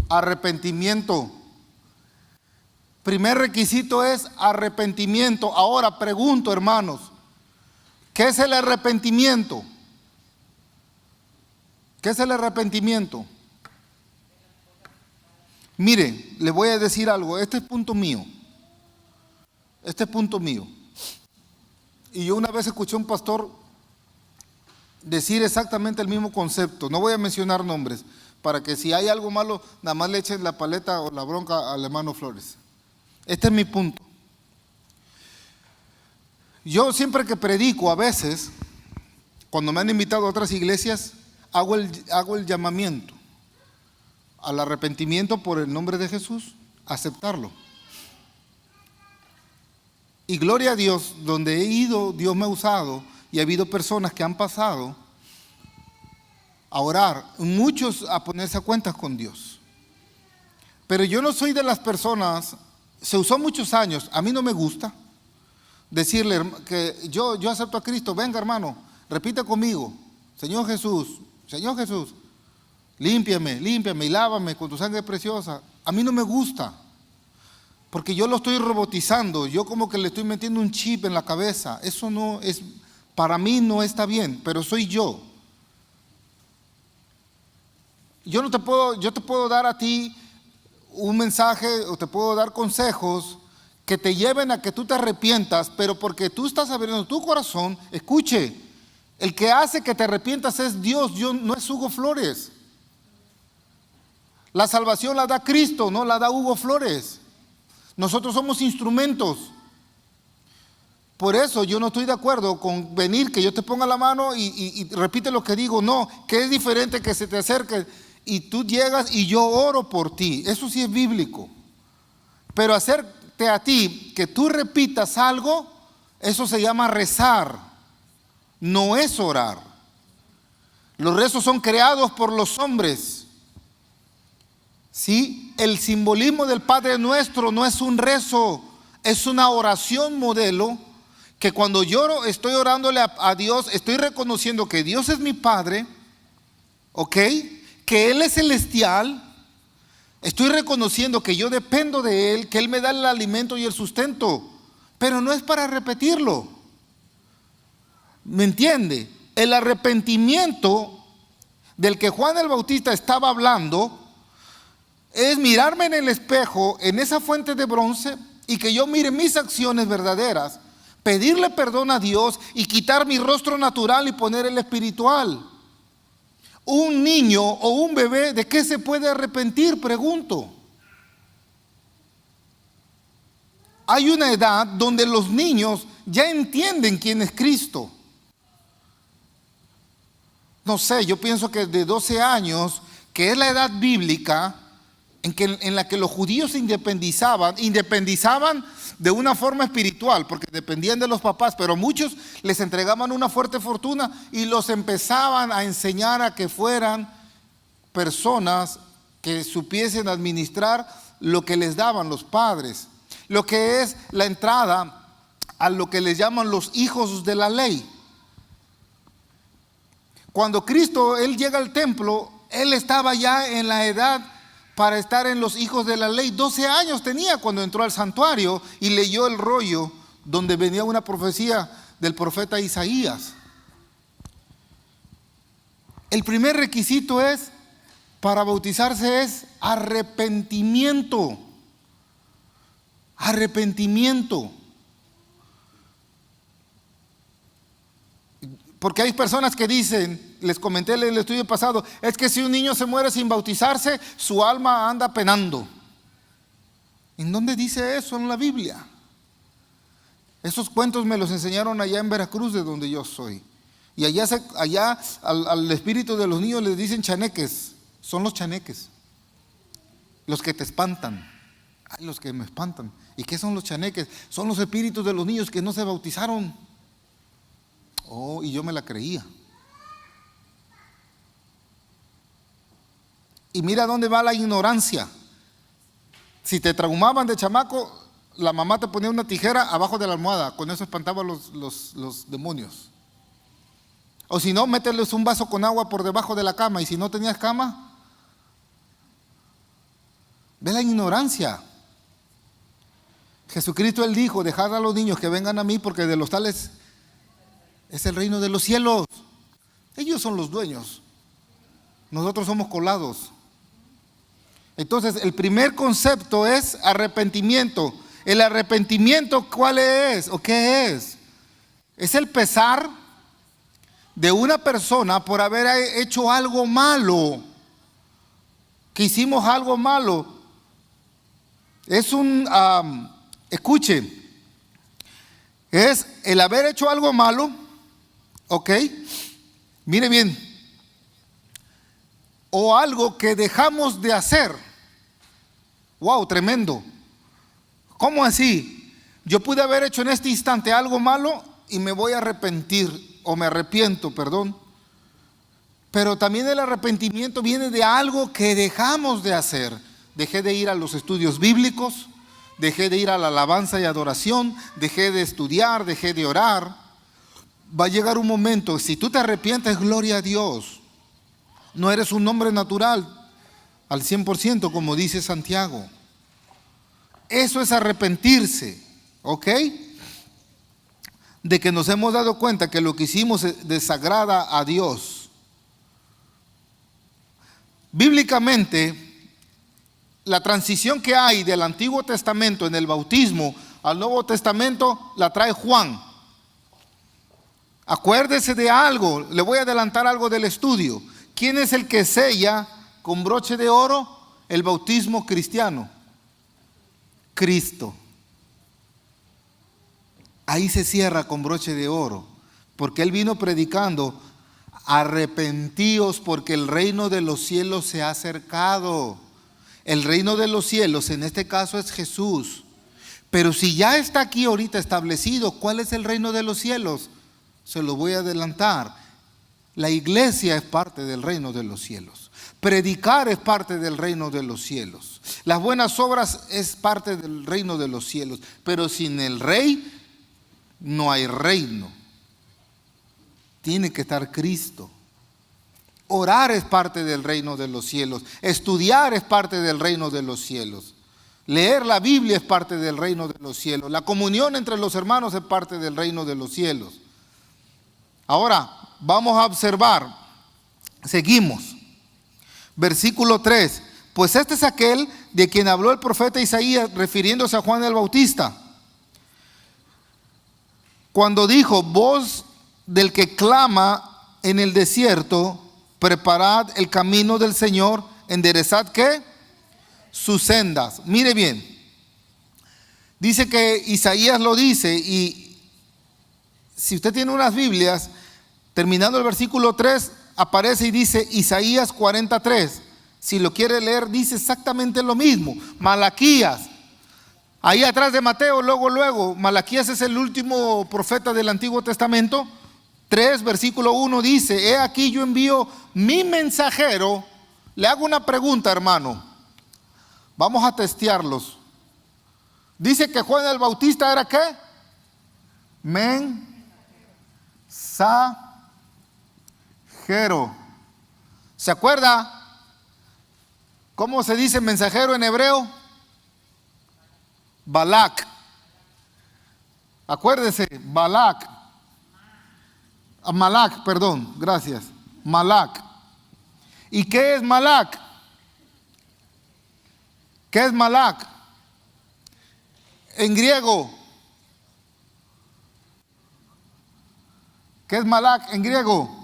Arrepentimiento. Primer requisito es arrepentimiento. Ahora pregunto, hermanos, ¿qué es el arrepentimiento? ¿Qué es el arrepentimiento? Mire, le voy a decir algo, este es punto mío. Este es punto mío. Y yo una vez escuché a un pastor decir exactamente el mismo concepto. No voy a mencionar nombres, para que si hay algo malo, nada más le echen la paleta o la bronca al hermano Flores. Este es mi punto. Yo siempre que predico, a veces, cuando me han invitado a otras iglesias, hago el llamamiento al arrepentimiento por el nombre de Jesús, aceptarlo. Y gloria a Dios, donde he ido, Dios me ha usado y ha habido personas que han pasado a orar, muchos a ponerse a cuentas con Dios. Pero yo no soy de las personas, se usó muchos años, a mí no me gusta decirle que yo acepto a Cristo, venga hermano, repita conmigo, Señor Jesús, límpiame y lávame con tu sangre preciosa. A mí no me gusta. Porque yo lo estoy robotizando, yo como que le estoy metiendo un chip en la cabeza. Eso no es, para mí no está bien, pero soy yo. Yo te puedo dar a ti un mensaje o te puedo dar consejos que te lleven a que tú te arrepientas, pero porque tú estás abriendo tu corazón, escuche, el que hace que te arrepientas es Dios, no es Hugo Flores. La salvación la da Cristo, no la da Hugo Flores. Nosotros somos instrumentos. Por eso yo no estoy de acuerdo con venir, que yo te ponga la mano y repite lo que digo. No, que es diferente que se te acerque y tú llegas y yo oro por ti. Eso sí es bíblico. Pero hacerte a ti que tú repitas algo, eso se llama rezar. No es orar. Los rezos son creados por los hombres. ¿Sí? El simbolismo del Padre Nuestro no es un rezo, es una oración modelo que cuando yo estoy orándole a Dios, estoy reconociendo que Dios es mi Padre, ¿ok? Que Él es celestial. Estoy reconociendo que yo dependo de Él, que Él me da el alimento y el sustento, pero no es para repetirlo. ¿Me entiende? El arrepentimiento del que Juan el Bautista estaba hablando es mirarme en el espejo, en esa fuente de bronce, y que yo mire mis acciones verdaderas, pedirle perdón a Dios y quitar mi rostro natural y poner el espiritual. Un niño o un bebé, ¿de qué se puede arrepentir? Pregunto. Hay una edad donde los niños ya entienden quién es Cristo. No sé, yo pienso que de 12 años, que es la edad bíblica en la que los judíos se independizaban de una forma espiritual, porque dependían de los papás, pero muchos les entregaban una fuerte fortuna y los empezaban a enseñar a que fueran personas que supiesen administrar lo que les daban los padres, lo que es la entrada a lo que les llaman los hijos de la ley. Cuando Cristo, Él llega al templo, Él estaba ya en la edad para estar en los hijos de la ley. 12 años tenía cuando entró al santuario y leyó el rollo donde venía una profecía del profeta Isaías. El primer requisito para bautizarse es arrepentimiento. Arrepentimiento. Porque hay personas que dicen, les comenté en el estudio pasado, es que si un niño se muere sin bautizarse, su alma anda penando. ¿En dónde dice eso en la Biblia? Esos cuentos me los enseñaron allá en Veracruz, de donde yo soy. Y allá al espíritu de los niños les dicen chaneques. Son los chaneques, los que te espantan. Ay, los que me espantan. ¿Y qué son los chaneques? Son los espíritus de los niños que no se bautizaron. Oh, y yo me la creía. Y mira dónde va la ignorancia. Si te traumaban de chamaco, la mamá te ponía una tijera abajo de la almohada. Con eso espantaba los demonios. O si no, mételes un vaso con agua por debajo de la cama. Y si no tenías cama, ve la ignorancia. Jesucristo, Él dijo, dejad a los niños que vengan a mí, porque de los tales es el reino de los cielos. Ellos son los dueños. Nosotros somos colados. Entonces, el primer concepto es arrepentimiento. El arrepentimiento, ¿cuál es? ¿O qué es? Es el pesar de una persona por haber hecho algo malo. Que hicimos algo malo. Es escuche, es el haber hecho algo malo. ¿Ok? Mire bien. O algo que dejamos de hacer. Wow, tremendo. ¿Cómo así? Yo pude haber hecho en este instante algo malo y me voy a arrepentir, o me arrepiento, perdón. Pero también el arrepentimiento viene de algo que dejamos de hacer. Dejé de ir a los estudios bíblicos, dejé de ir a la alabanza y adoración, dejé de estudiar, dejé de orar. Va a llegar un momento, si tú te arrepientes, gloria a Dios. No eres un hombre natural al 100%, como dice Santiago. Eso es arrepentirse, ¿ok? De que nos hemos dado cuenta que lo que hicimos desagrada a Dios. Bíblicamente, la transición que hay del Antiguo Testamento en el bautismo al Nuevo Testamento la trae Juan. Acuérdese de algo, le voy a adelantar algo del estudio. ¿Quién es el que sella con broche de oro el bautismo cristiano? Cristo. Ahí se cierra con broche de oro, porque Él vino predicando, arrepentíos porque el reino de los cielos se ha acercado. El reino de los cielos en este caso es Jesús. Pero si ya está aquí ahorita establecido, ¿cuál es el reino de los cielos? Se lo voy a adelantar. La iglesia es parte del reino de los cielos. Predicar es parte del reino de los cielos. Las buenas obras es parte del reino de los cielos. Pero sin el rey no hay reino. Tiene que estar Cristo. Orar es parte del reino de los cielos. Estudiar es parte del reino de los cielos. Leer la Biblia es parte del reino de los cielos. La comunión entre los hermanos es parte del reino de los cielos. Ahora, vamos a observar. Seguimos. Versículo 3. Pues este es aquel de quien habló el profeta Isaías refiriéndose a Juan el Bautista. Cuando dijo, voz del que clama en el desierto, preparad el camino del Señor, enderezad ¿qué? Sus sendas. Mire bien, dice que Isaías lo dice, y si usted tiene unas Biblias, terminando el versículo 3, aparece y dice Isaías 43. Si lo quiere leer, dice exactamente lo mismo. Malaquías, ahí atrás de Mateo, luego, Malaquías es el último profeta del Antiguo Testamento. 3, versículo 1 dice, he aquí yo envío mi mensajero. Le hago una pregunta, hermano. Vamos a testearlos. Dice que Juan el Bautista era ¿qué? Mensajero. ¿Se acuerda cómo se dice mensajero en hebreo? Balak. Acuérdese, Balak. Malak, perdón, gracias. Malak. ¿Y qué es Malak? ¿Qué es Malak? En griego. ¿Qué es Malak en griego?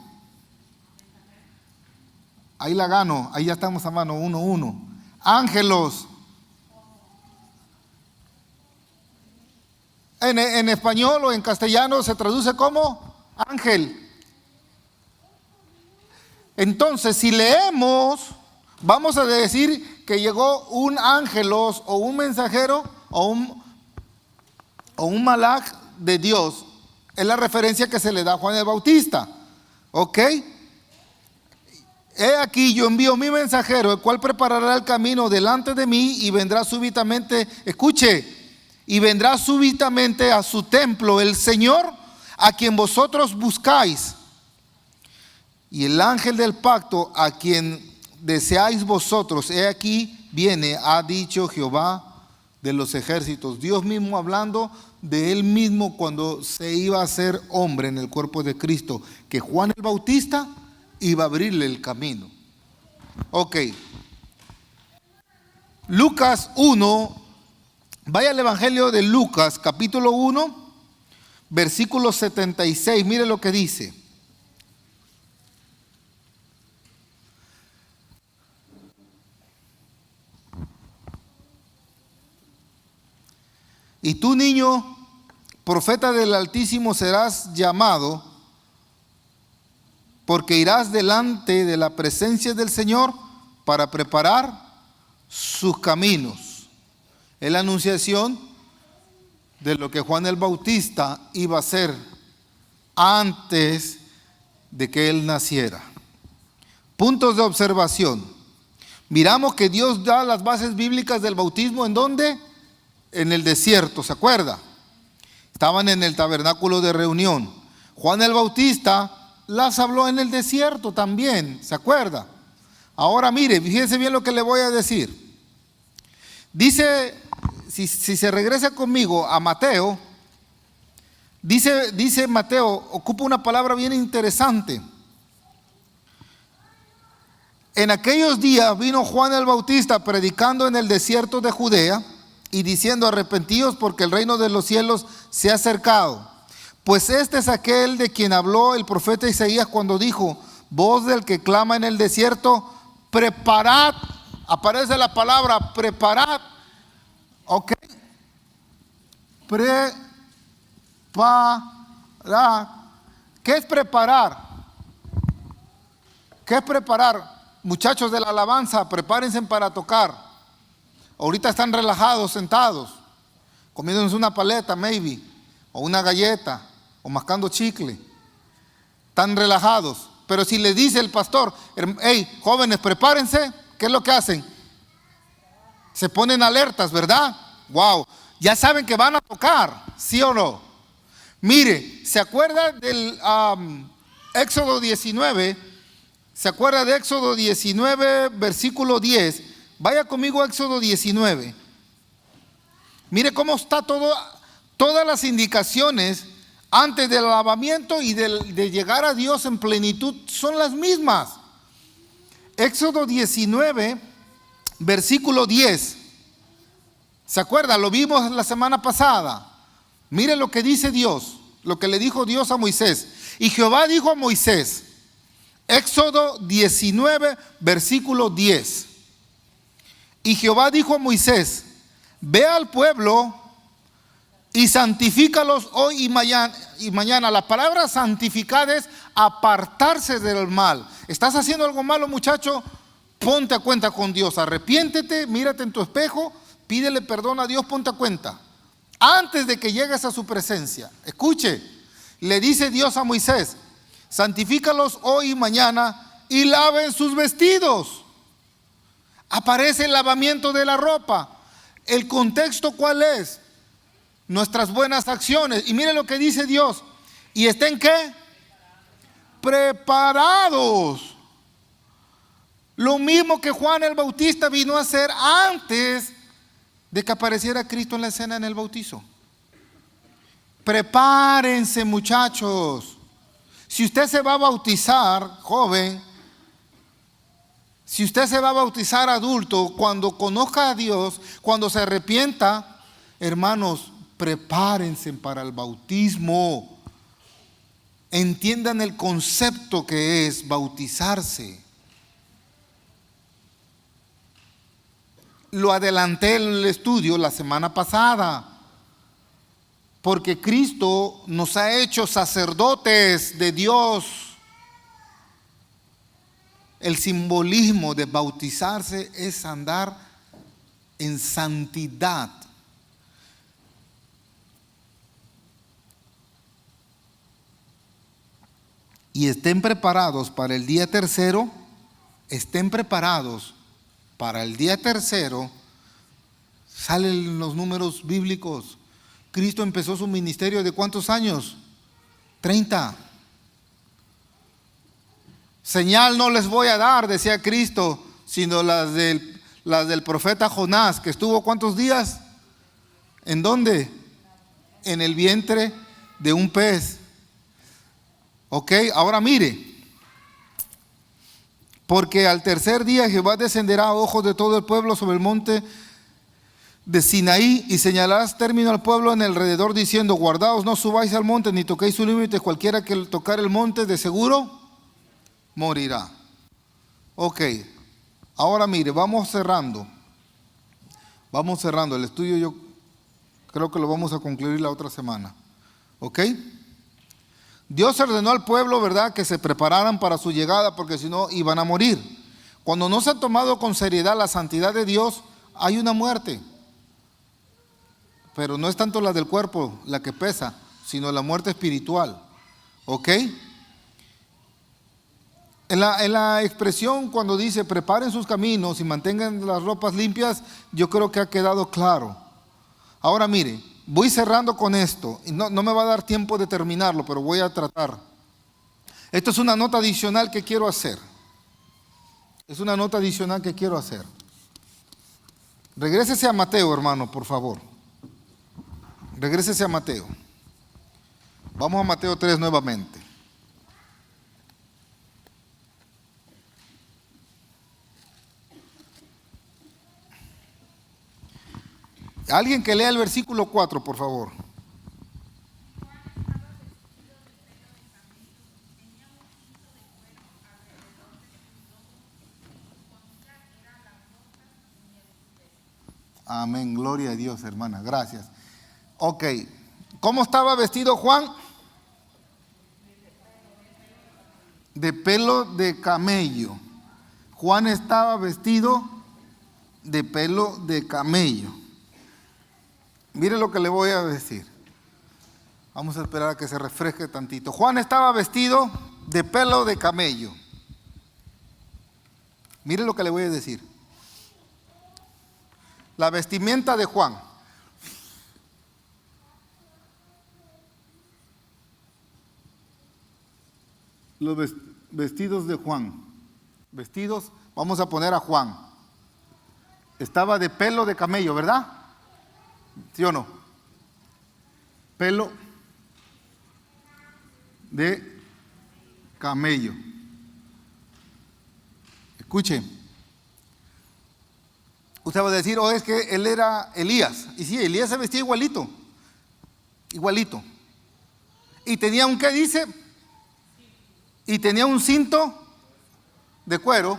Ahí la gano, ahí ya estamos a mano, 1-1. Ángelos. En español o en castellano se traduce como ángel. Entonces, si leemos, vamos a decir que llegó un ángelos o un mensajero o un malaj de Dios. Es la referencia que se le da a Juan el Bautista. ¿Ok? He aquí yo envío mi mensajero, el cual preparará el camino delante de mí y vendrá súbitamente, escuche, y vendrá súbitamente a su templo el Señor a quien vosotros buscáis. Y el ángel del pacto a quien deseáis vosotros, he aquí viene, ha dicho Jehová de los ejércitos. Dios mismo hablando de él mismo cuando se iba a hacer hombre en el cuerpo de Cristo, que Juan el Bautista iba a abrirle el camino. Ok. Lucas 1, vaya al Evangelio de Lucas, capítulo 1, versículo 76, mire lo que dice. Y tú, niño, profeta del Altísimo serás llamado, porque irás delante de la presencia del Señor para preparar sus caminos. Es la anunciación de lo que Juan el Bautista iba a hacer antes de que él naciera. Puntos de observación. Miramos que Dios da las bases bíblicas del bautismo, ¿en dónde? En el desierto, ¿se acuerda? Estaban en el tabernáculo de reunión. Juan el Bautista las habló en el desierto también, ¿se acuerda? Ahora mire, fíjense bien lo que le voy a decir. Dice, si se regresa conmigo a Mateo, dice Mateo, ocupa una palabra bien interesante. En aquellos días vino Juan el Bautista predicando en el desierto de Judea y diciendo, arrepentíos porque el reino de los cielos se ha acercado. Pues este es aquel de quien habló el profeta Isaías cuando dijo, voz del que clama en el desierto, preparad. Aparece la palabra preparad. Ok. Preparar. ¿Qué es preparar? ¿Qué es preparar? Muchachos de la alabanza, prepárense para tocar. Ahorita están relajados, sentados, comiéndose una paleta, maybe, o una galleta, o mascando chicle. Están relajados. Pero si le dice el pastor, hey, jóvenes, prepárense, ¿qué es lo que hacen? Se ponen alertas, ¿verdad? Wow, ya saben que van a tocar, ¿sí o no? Mire, ¿se acuerda del Éxodo 19? ¿Se acuerda de Éxodo 19, versículo 10? Vaya conmigo a Éxodo 19. Mire cómo está todas las indicaciones antes del lavamiento y de llegar a Dios en plenitud son las mismas. Éxodo 19, versículo 10. ¿Se acuerda? Lo vimos la semana pasada. Mire lo que dice Dios, lo que le dijo Dios a Moisés. Y Jehová dijo a Moisés, Éxodo 19, versículo 10. Y Jehová dijo a Moisés, ve al pueblo y santifícalos hoy y mañana. La palabra santificar es apartarse del mal. ¿Estás haciendo algo malo, muchacho? Ponte a cuenta con Dios, arrepiéntete, mírate en tu espejo, pídele perdón a Dios, ponte a cuenta. Antes de que llegues a su presencia, escuche, le dice Dios a Moisés, santifícalos hoy y mañana y laven sus vestidos. Aparece el lavamiento de la ropa. ¿El contexto cuál es? Nuestras buenas acciones. Y mire lo que dice Dios. ¿Y estén qué? Preparados. Lo mismo que Juan el Bautista vino a hacer antes de que apareciera Cristo en la escena en el bautizo. Prepárense, muchachos. Si usted se va a bautizar, joven, si usted se va a bautizar adulto, cuando conozca a Dios, cuando se arrepienta, hermanos, prepárense para el bautismo. Entiendan el concepto que es bautizarse. Lo adelanté en el estudio la semana pasada. Porque Cristo nos ha hecho sacerdotes de Dios. El simbolismo de bautizarse es andar en santidad. Y estén preparados para el día tercero. Estén preparados para el día tercero. Salen los números bíblicos. Cristo empezó su ministerio ¿de cuántos años? 30. Señal no les voy a dar, decía Cristo, sino las del profeta Jonás, que estuvo ¿cuántos días? ¿En dónde? En el vientre de un pez. Ok, ahora mire. Porque al tercer día Jehová descenderá a ojos de todo el pueblo sobre el monte de Sinaí y señalarás término al pueblo en el alrededor diciendo, guardaos, no subáis al monte ni toquéis su límite, cualquiera que tocar el monte de seguro morirá. Ok, ahora mire, vamos cerrando el estudio. Yo creo que lo vamos a concluir la otra semana. Ok, Dios ordenó al pueblo, ¿verdad?, que se prepararan para su llegada, porque si no iban a morir. Cuando no se ha tomado con seriedad la santidad de Dios, hay una muerte. Pero no es tanto la del cuerpo la que pesa, sino la muerte espiritual. ¿Ok? En la expresión cuando dice preparen sus caminos y mantengan las ropas limpias, yo creo que ha quedado claro. Ahora mire, voy cerrando con esto. Y no me va a dar tiempo de terminarlo, pero voy a tratar. Esto es una nota adicional que quiero hacer. Regrésese a Mateo, hermano, por favor. Regrésese a Mateo. Vamos a Mateo 3 nuevamente. Alguien que lea el versículo 4, por favor. Amén, gloria a Dios, hermana, gracias. Ok, ¿cómo estaba vestido Juan? De pelo de camello. Juan estaba vestido de pelo de camello. Mire lo que le voy a decir. Vamos a esperar a que se refresque tantito. Juan estaba vestido de pelo de camello. Mire lo que le voy a decir. La vestimenta de Juan. Los vestidos de Juan. Vestidos, vamos a poner a Juan. Estaba de pelo de camello, ¿verdad? ¿Sí o no? Pelo de camello. Escuche. Usted va a decir, es que él era Elías. Y sí, Elías se vestía igualito. Igualito. Y tenía un, ¿qué dice? Y tenía un cinto de cuero.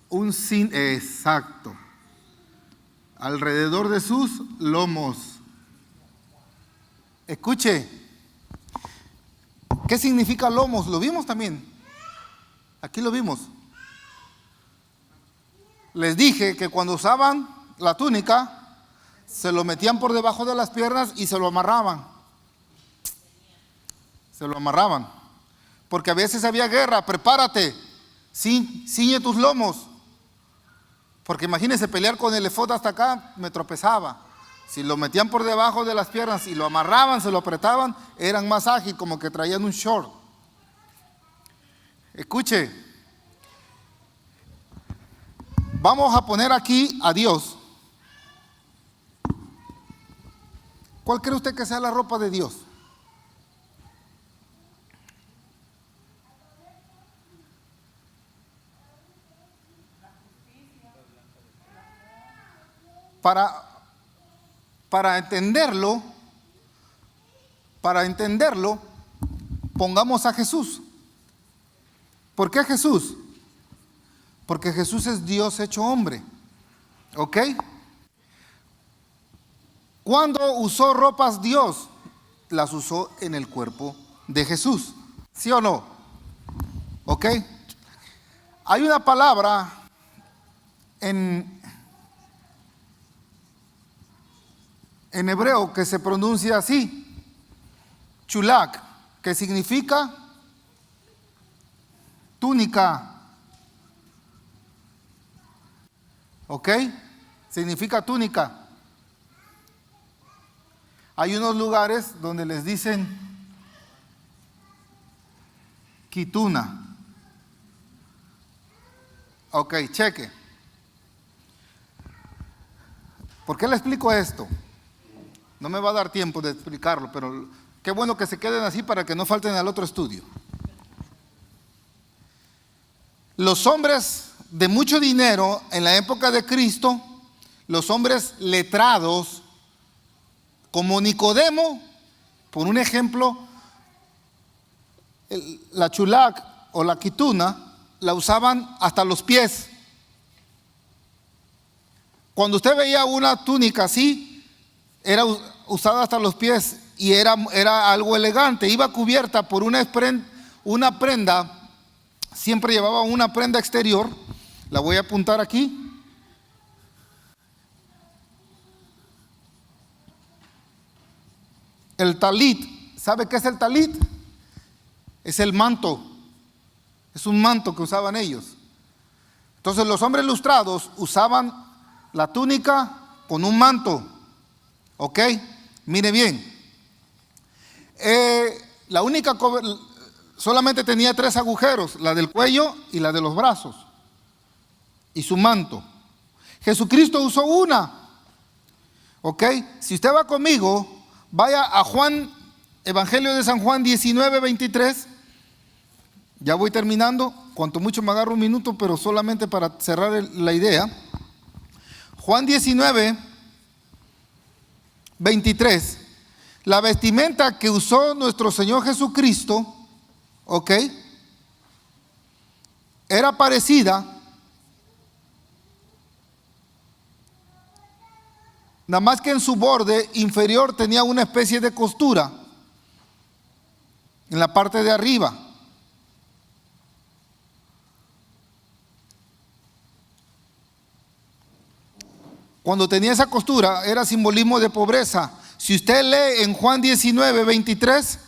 Un cinto, exacto. Alrededor de sus lomos. Escuche. ¿Qué significa lomos? Lo vimos también. Aquí lo vimos. Les dije que cuando usaban la túnica, se lo metían por debajo de las piernas y se lo amarraban. Se lo amarraban. Porque a veces había guerra, prepárate, ciñe tus lomos. Porque imagínense pelear con el efod hasta acá, me tropezaba. Si lo metían por debajo de las piernas y lo amarraban, se lo apretaban, eran más ágiles, como que traían un short. Escuche, vamos a poner aquí a Dios. ¿Cuál cree usted que sea la ropa de Dios? Para entenderlo, pongamos a Jesús. ¿Por qué Jesús? Porque Jesús es Dios hecho hombre. ¿Ok? ¿Cuándo usó ropas Dios? Las usó en el cuerpo de Jesús. ¿Sí o no? ¿Ok? Hay una palabra en hebreo que se pronuncia así, chulak, que significa túnica. ¿Ok? Significa túnica. Hay unos lugares donde les dicen quituna. Ok, cheque. ¿Por qué le explico esto? No me va a dar tiempo de explicarlo, pero qué bueno que se queden así para que no falten al otro estudio. Los hombres de mucho dinero en la época de Cristo, los hombres letrados, como Nicodemo, por un ejemplo, la chulak o la quituna la usaban hasta los pies. Cuando usted veía una túnica así, era usada hasta los pies y era algo elegante. Iba cubierta por una prenda, siempre llevaba una prenda exterior. La voy a apuntar aquí. El talit. ¿Sabe qué es el talit? Es el manto. Es un manto que usaban ellos. Entonces los hombres lustrados usaban la túnica con un manto. ¿Ok? Mire bien. Solamente tenía 3 agujeros, la del cuello y la de los brazos. Y su manto. Jesucristo usó una. ¿Ok? Si usted va conmigo, vaya a Juan, Evangelio de San Juan 19:23. Ya voy terminando. Cuanto mucho me agarro un minuto, pero solamente para cerrar la idea. Juan 19:23. La vestimenta que usó nuestro Señor Jesucristo, ¿ok?, era parecida, nada más que en su borde inferior tenía una especie de costura en la parte de arriba. Cuando tenía esa costura era simbolismo de pobreza. Si usted lee en Juan 19:23,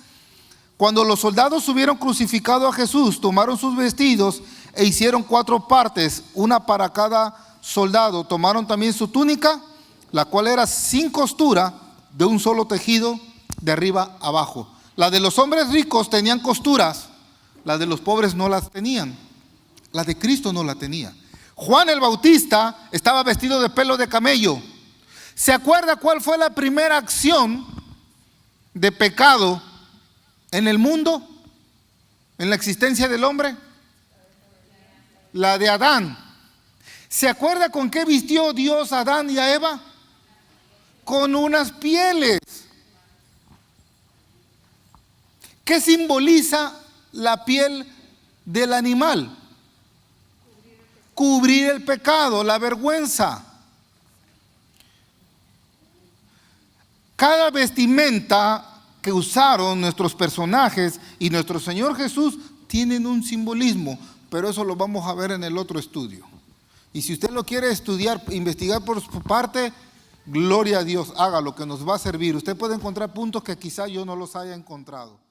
Cuando los soldados hubieron crucificado a Jesús, tomaron sus vestidos e hicieron 4 partes, una para cada soldado. Tomaron también su túnica, la cual era sin costura, de un solo tejido, de arriba a abajo. La de los hombres ricos tenían costuras, la de los pobres no las tenían. La de Cristo no la tenía. Juan el Bautista estaba vestido de pelo de camello. ¿Se acuerda cuál fue la primera acción de pecado en el mundo, en la existencia del hombre? La de Adán. ¿Se acuerda con qué vistió Dios a Adán y a Eva? Con unas pieles. ¿Qué simboliza la piel del animal? Cubrir el pecado, la vergüenza. Cada vestimenta que usaron nuestros personajes y nuestro Señor Jesús tienen un simbolismo, pero eso lo vamos a ver en el otro estudio. Y si usted lo quiere estudiar, investigar por su parte, gloria a Dios, haga lo que nos va a servir. Usted puede encontrar puntos que quizá yo no los haya encontrado.